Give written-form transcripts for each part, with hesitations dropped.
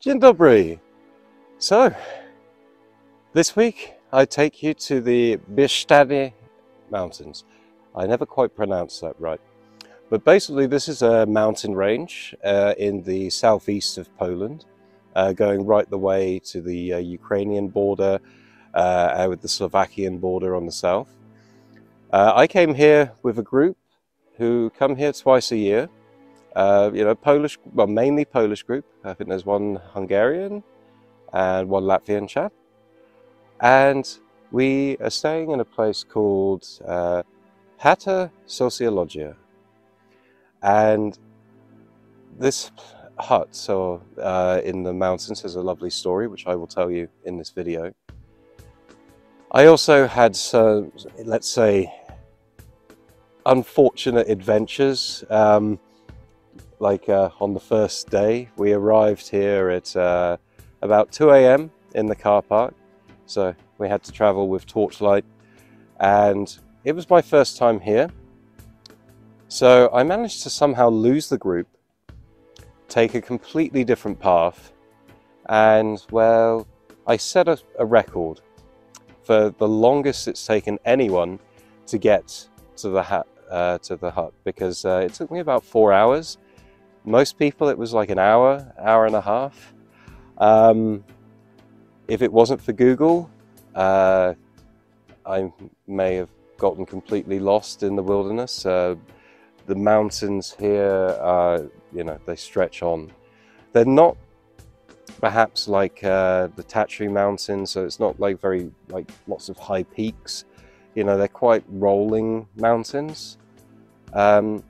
Dzień dobry. So, this week I take you to the Bieszczady Mountains. I never quite pronounced that right. But basically this is a mountain range in the southeast of Poland, going right the way to the Ukrainian border with the Slovakian border on the south. I came here with a group who come here twice a year. Polish, well, mainly Polish group. I think there's one Hungarian and one Latvian chap. And we are staying in a place called Chata, socjologa. And this hut, in the mountains, has a lovely story, which I will tell you in this video. I also had some, let's say, unfortunate adventures. On the first day, we arrived here at about 2 AM in the car park. So we had to travel with torchlight, and it was my first time here. So I managed to somehow lose the group, take a completely different path, and well, I set a record for the longest it's taken anyone to get to the hut, because it took me about 4 hours. Most people it was like an hour and a half. If it wasn't for Google, I may have gotten completely lost in the wilderness. The mountains here are, they stretch on. They're not perhaps like the Tatry Mountains, so it's not like lots of high peaks. They're quite rolling mountains. But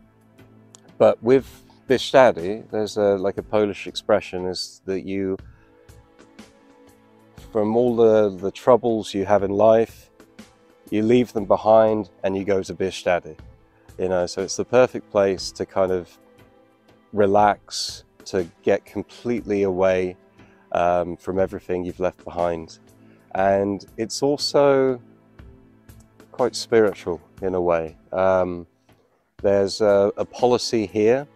with Bieszczady, there's a Polish expression, is that from all the troubles you have in life, you leave them behind and you go to Bieszczady. So it's the perfect place to kind of relax, to get completely away from everything you've left behind. And it's also quite spiritual in a way. There's a policy here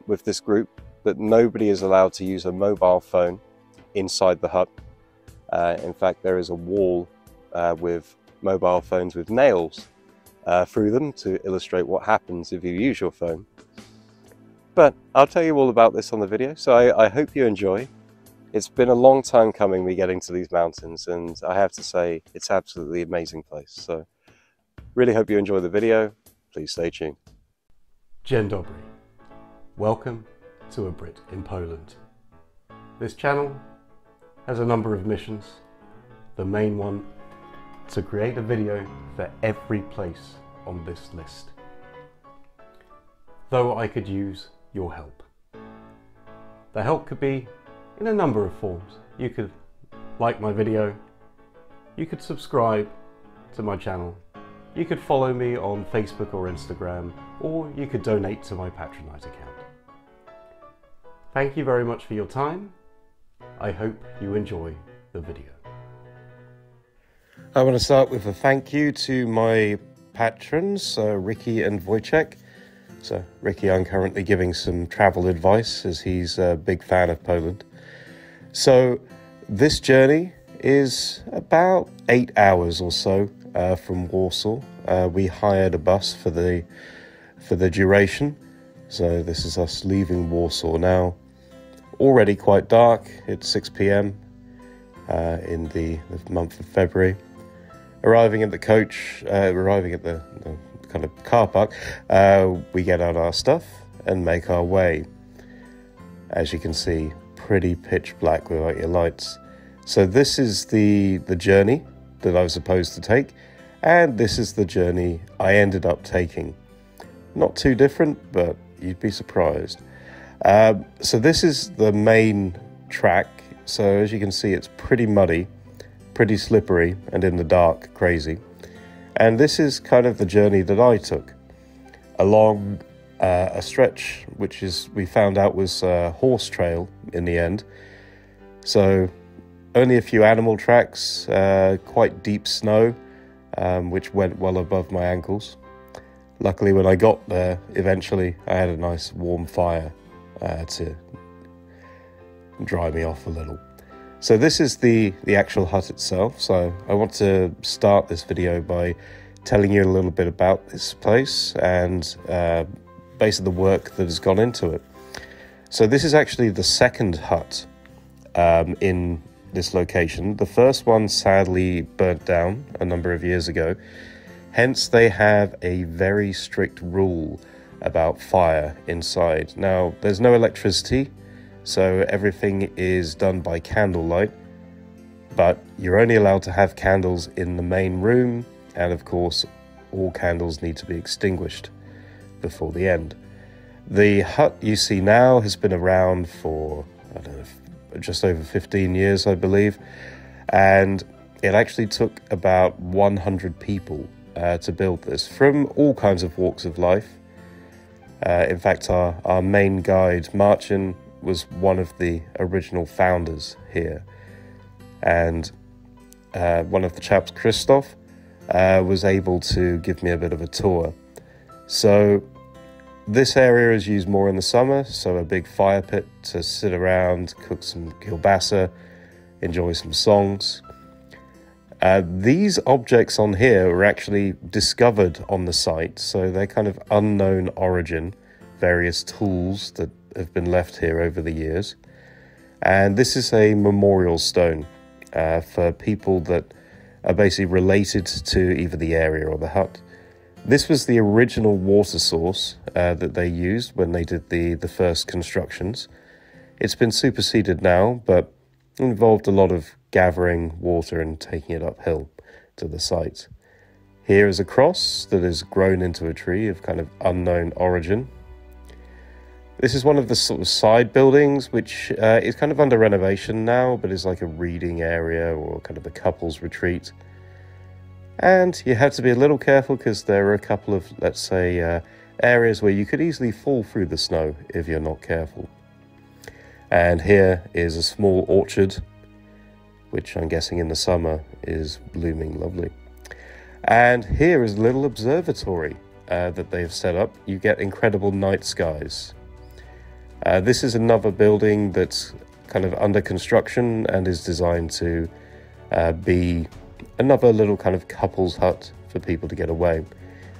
with this group that nobody is allowed to use a mobile phone inside the hut. In fact, there is a wall with mobile phones with nails through them to illustrate what happens if you use your phone. But I'll tell you all about this on the video, so I hope you enjoy. It's been a long time coming, me getting to these mountains, and I have to say it's absolutely amazing place. So really hope you enjoy the video. Please stay tuned. Dzień dobry. Welcome to A Brit in Poland. This channel has a number of missions. The main one, to create a video for every place on this list. Though I could use your help. The help could be in a number of forms. You could like my video, you could subscribe to my channel, you could follow me on Facebook or Instagram, or you could donate to my Patronite account. Thank you very much for your time. I hope you enjoy the video. I want to start with a thank you to my patrons, Ricky and Wojciech. So Ricky, I'm currently giving some travel advice as he's a big fan of Poland. So this journey is about 8 hours or so from Warsaw. We hired a bus for the duration. So this is us leaving Warsaw now. Already quite dark. It's 6 PM in the month of February. Arriving at the kind of car park, we get out our stuff and make our way. As you can see, pretty pitch black without your lights. So this is the journey that I was supposed to take, and this is the journey I ended up taking. Not too different, but you'd be surprised. So this is the main track. So as you can see, it's pretty muddy, pretty slippery, and in the dark, crazy. And this is kind of the journey that I took along a stretch, which we found out was a horse trail in the end. So only a few animal tracks, quite deep snow, which went well above my ankles. Luckily, when I got there, eventually, I had a nice warm fire to dry me off a little. So this is the actual hut itself. So I want to start this video by telling you a little bit about this place and basically the work that has gone into it. So this is actually the second hut in this location. The first one sadly burnt down a number of years ago. Hence they have a very strict rule about fire inside. Now there's no electricity, so everything is done by candlelight, but you're only allowed to have candles in the main room, and of course all candles need to be extinguished before the end. The hut you see now has been around for, I don't know, just over 15 years, I believe, and it actually took about 100 people to build this from all kinds of walks of life. In fact, our main guide, Marcin, was one of the original founders here, and one of the chaps, Christoph, was able to give me a bit of a tour. So this area is used more in the summer, so a big fire pit to sit around, cook some kielbasa, enjoy some songs. These objects on here were actually discovered on the site, so they're kind of unknown origin, various tools that have been left here over the years. And this is a memorial stone for people that are basically related to either the area or the hut. This was the original water source that they used when they did the first constructions. It's been superseded now, but involved a lot of gathering water and taking it uphill to the site. Here is a cross that is grown into a tree of kind of unknown origin. This is one of the sort of side buildings, which is kind of under renovation now, but is like a reading area or kind of a couple's retreat. And you have to be a little careful because there are a couple of, let's say, areas where you could easily fall through the snow if you're not careful. And here is a small orchard, which I'm guessing in the summer is blooming lovely. And here is a little observatory that they've set up. You get incredible night skies. This is another building that's kind of under construction and is designed to be another little kind of couple's hut for people to get away.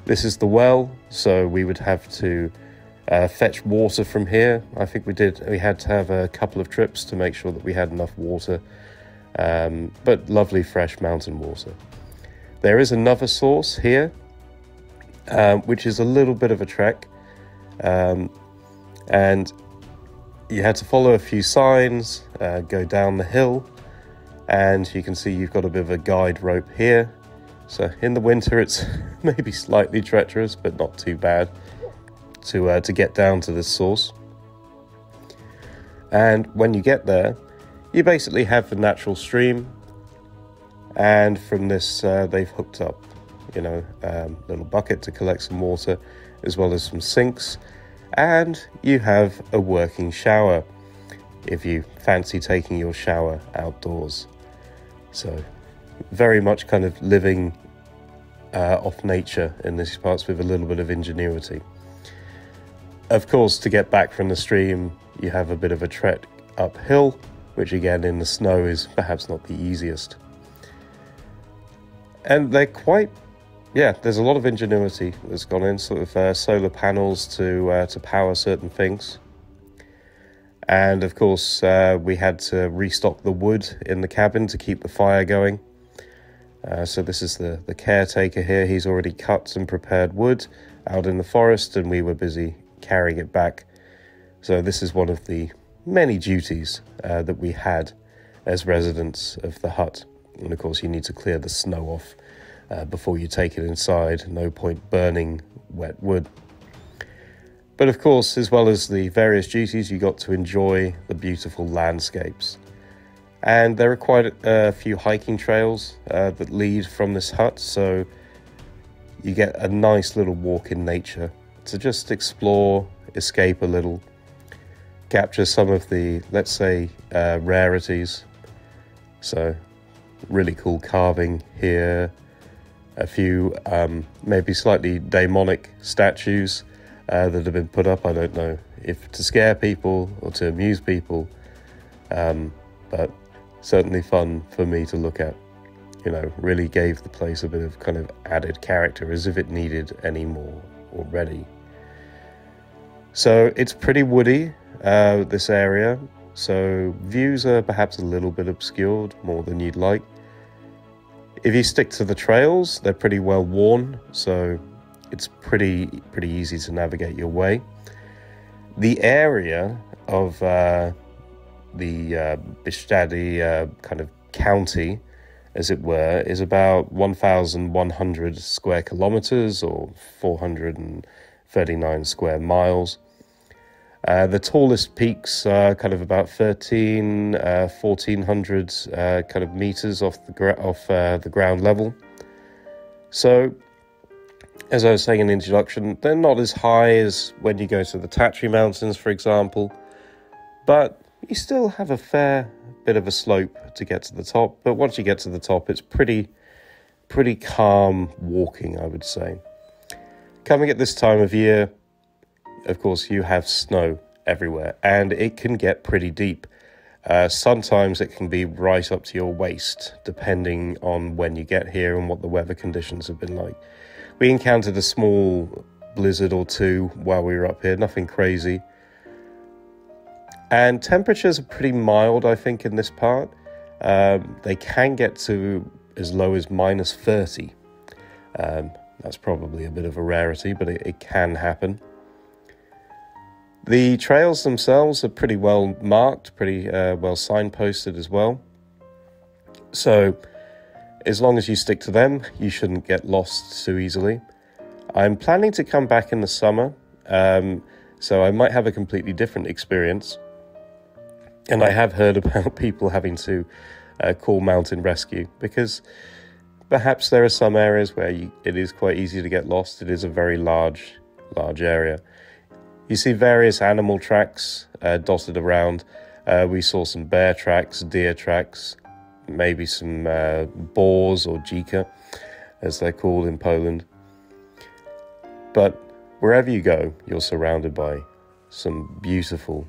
This is the well, so we would have to fetch water from here. I think we had to have a couple of trips to make sure that we had enough water, but lovely fresh mountain water. There is another source here, which is a little bit of a trek, and you had to follow a few signs, go down the hill, and you can see you've got a bit of a guide rope here. So in the winter it's maybe slightly treacherous, but not too bad to get down to this source. And when you get there, you basically have the natural stream, and from this they've hooked up, little bucket to collect some water, as well as some sinks, and you have a working shower if you fancy taking your shower outdoors. So very much kind of living off nature in these parts with a little bit of ingenuity. Of course, to get back from the stream, you have a bit of a trek uphill, which again in the snow is perhaps not the easiest. And they're quite, there's a lot of ingenuity that's gone in, sort of solar panels to power certain things. And of course, we had to restock the wood in the cabin to keep the fire going. So this is the caretaker here. He's already cut and prepared wood out in the forest, and we were busy carrying it back. So this is one of the many duties that we had as residents of the hut. And of course, you need to clear the snow off before you take it inside. No point burning wet wood. But of course, as well as the various duties, you got to enjoy the beautiful landscapes. And there are quite a few hiking trails that lead from this hut, so you get a nice little walk in nature to just explore, escape a little, capture some of the, let's say, rarities. So really cool carving here, a few maybe slightly demonic statues that have been put up. I don't know if to scare people or to amuse people, but certainly fun for me to look at. You know, really gave the place a bit of kind of added character, as if it needed any more already. So it's pretty woody, this area, so views are perhaps a little bit obscured, more than you'd like. If you stick to the trails, they're pretty well worn, so it's pretty easy to navigate your way. The area of the Bieszczady kind of county, as it were, is about 1,100 square kilometers, or 439 square miles. The tallest peaks are kind of about 1,400 kind of meters off the ground level. So, as I was saying in the introduction, they're not as high as when you go to the Tatry Mountains, for example, but you still have a fair bit of a slope to get to the top. But once you get to the top, it's pretty calm walking, I would say. Coming at this time of year, of course, you have snow everywhere, and it can get pretty deep. Sometimes it can be right up to your waist, depending on when you get here and what the weather conditions have been like. We encountered a small blizzard or two while we were up here, nothing crazy. And temperatures are pretty mild, I think, in this part. They can get to as low as -30. That's probably a bit of a rarity, but it can happen. The trails themselves are pretty well marked, pretty well signposted as well. So as long as you stick to them, you shouldn't get lost too easily. I'm planning to come back in the summer, so I might have a completely different experience. And I have heard about people having to call mountain rescue, because perhaps there are some areas where it is quite easy to get lost. It is a very large area. You see various animal tracks dotted around. We saw some bear tracks, deer tracks, maybe some boars, or dzika, as they're called in Poland. But wherever you go, you're surrounded by some beautiful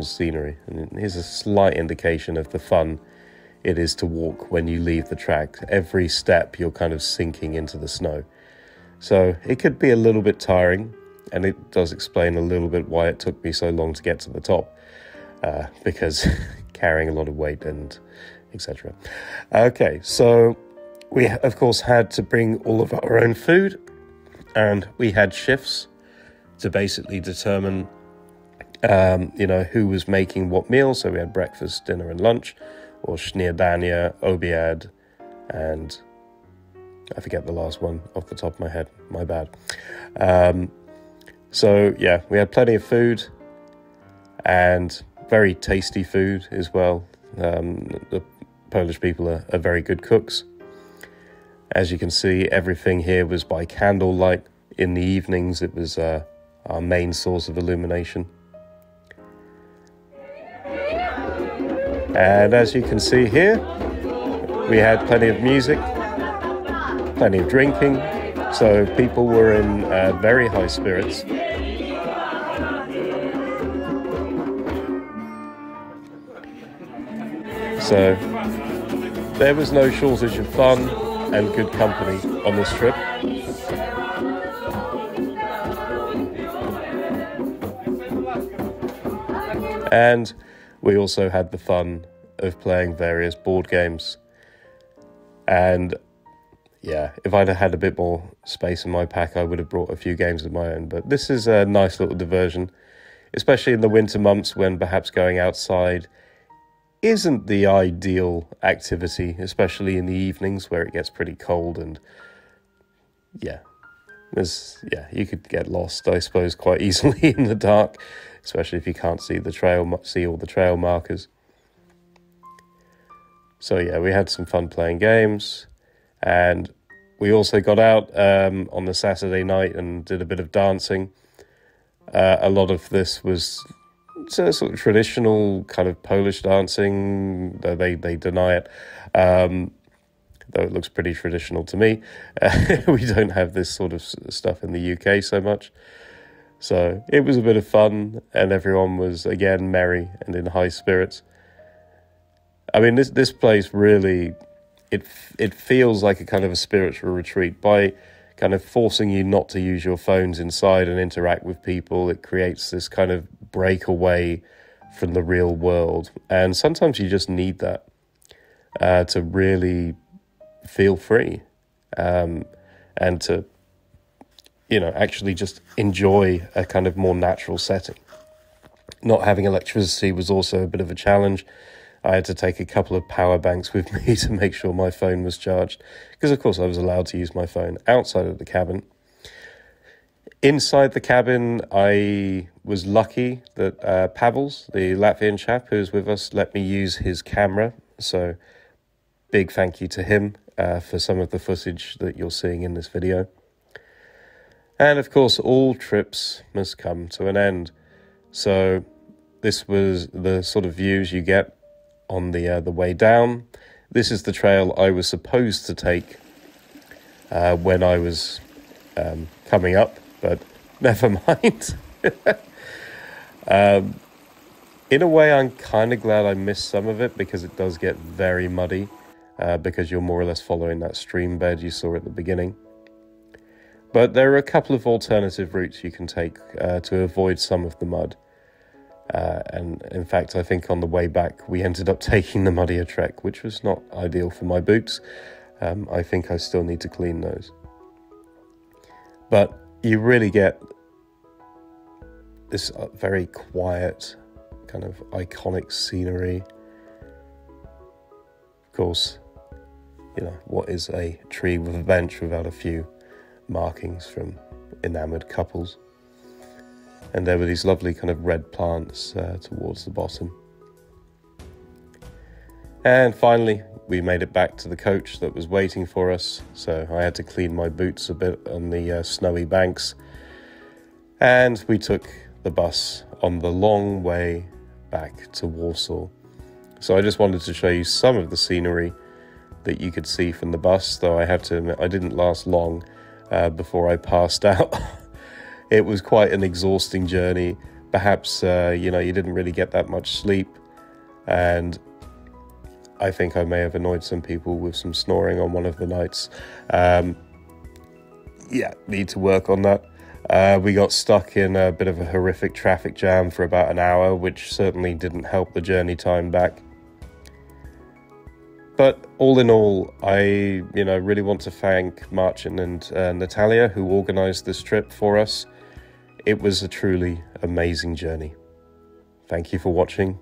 scenery. And here's a slight indication of the fun it is to walk when you leave the track. Every step you're kind of sinking into the snow. So it could be a little bit tiring, and it does explain a little bit why it took me so long to get to the top, because carrying a lot of weight and etc. Okay, so we of course had to bring all of our own food, and we had shifts to basically determine who was making what meal. So we had breakfast, dinner and lunch, or śniadanie, obiad, and I forget the last one off the top of my head, my bad. So yeah, we had plenty of food, and very tasty food as well. The Polish people are very good cooks. As you can see, everything here was by candlelight. In the evenings, it was our main source of illumination. And as you can see here, we had plenty of music, plenty of drinking, so people were in very high spirits. So there was no shortage of fun and good company on this trip. And we also had the fun of playing various board games. And yeah, if I'd had a bit more space in my pack, I would have brought a few games of my own. But this is a nice little diversion, especially in the winter months when perhaps going outside isn't the ideal activity, especially in the evenings where it gets pretty cold. And yeah, you could get lost, I suppose, quite easily in the dark, especially if you can't see all the trail markers. So yeah, we had some fun playing games, and we also got out on the Saturday night and did a bit of dancing. A lot of this was sort of traditional kind of Polish dancing, though they deny it, though it looks pretty traditional to me. We don't have this sort of stuff in the UK so much. So it was a bit of fun, and everyone was, again, merry and in high spirits. I mean, this place really, it feels like a kind of a spiritual retreat. By kind of forcing you not to use your phones inside and interact with people, it creates this kind of breakaway from the real world. And sometimes you just need that to really feel free, and to, you know, actually just enjoy a kind of more natural setting. Not having electricity was also a bit of a challenge. I had to take a couple of power banks with me to make sure my phone was charged, because of course I was allowed to use my phone outside of the cabin. Inside the cabin, I was lucky that Pavels, the Latvian chap who's with us, let me use his camera. So big thank you to him for some of the footage that you're seeing in this video. And of course, all trips must come to an end. So this was the sort of views you get on the way down. This is the trail I was supposed to take when I was coming up, but never mind. In a way, I'm kind of glad I missed some of it, because it does get very muddy, because you're more or less following that stream bed you saw at the beginning. But there are a couple of alternative routes you can take to avoid some of the mud. And in fact, I think on the way back, we ended up taking the muddier trek, which was not ideal for my boots. I think I still need to clean those. But you really get this very quiet, kind of iconic scenery. Of course, you know, what is a tree with a bench without a few markings from enamoured couples? And there were these lovely kind of red plants towards the bottom. And finally, we made it back to the coach that was waiting for us. So I had to clean my boots a bit on the snowy banks. And we took the bus on the long way back to Warsaw. So I just wanted to show you some of the scenery that you could see from the bus, though I have to admit I didn't last long before I passed out. It was quite an exhausting journey. Perhaps, you know, you didn't really get that much sleep. And I think I may have annoyed some people with some snoring on one of the nights. Yeah, need to work on that. We got stuck in a bit of a horrific traffic jam for about an hour, which certainly didn't help the journey time back. But all in all, I, you know, really want to thank Marcin and Natalia, who organised this trip for us. It was a truly amazing journey. Thank you for watching.